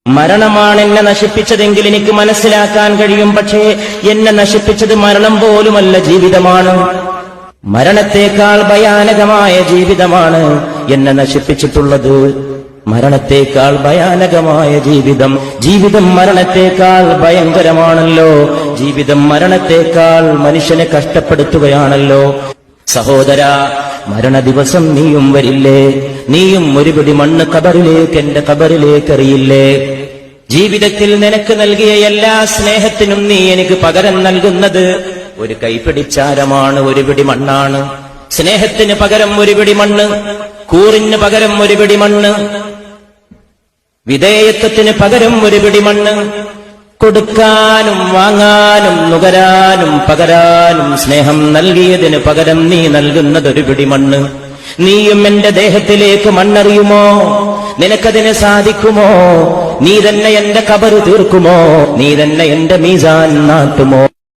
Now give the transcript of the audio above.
മരണമാണ് എന്നെ നശിപ്പിച്ചതെങ്കിൽ എനിക്ക് മനസ്സിലാക്കാൻ കഴിയും. പക്ഷേ എന്നെ നശിപ്പിച്ചത് മരണം പോലുമല്ല, ജീവിതമാണ്. മരണത്തേക്കാൾ ഭയാനകമായ ജീവിതമാണ് എന്നെ നശിപ്പിച്ചിട്ടുള്ളത്. മരണത്തേക്കാൾ ഭയാനകമായ ജീവിതം. ജീവിതം മരണത്തേക്കാൾ ഭയങ്കരമാണല്ലോ. ജീവിതം മരണത്തേക്കാൾ മനുഷ്യനെ കഷ്ടപ്പെടുത്തുകയാണല്ലോ. സഹോദരാ, മരണ ദിവസം നീയും വരില്ലേ? നീയും ഒരു പിടി മണ്ണ് ഖബറിലേക്ക്, എന്റെ ഖബറിലേക്ക് എറിയില്ലേ? ജീവിതത്തിൽ നിനക്ക് നൽകിയ എല്ലാ സ്നേഹത്തിനും നീ എനിക്ക് പകരം നൽകുന്നത് ഒരു കൈപ്പിടിച്ചാരമാണ്, ഒരു പിടി മണ്ണാണ്. സ്നേഹത്തിന് പകരം ഒരു പിടി മണ്ണ്, കൂറിന് പകരം ഒരു പിടി മണ്ണ്, വിധേയത്വത്തിന് പകരം ഒരു പിടി മണ്ണ്. കൊടുക്കാനും വാങ്ങാനും നുകരാനും പകരാനും സ്നേഹം നൽകിയതിന് പകരം നീ നൽകുന്നതൊരു പിടി മണ്ണ്. നീയും എന്റെ ദേഹത്തിലേക്ക് മണ്ണെറിയുമോ? നിനക്കതിന് സാധിക്കുമോ? നീ തന്നെ എന്റെ ഖബർ തീർക്കുമോ? നീ തന്നെ എന്റെ മീസാൻ നാട്ടുമോ?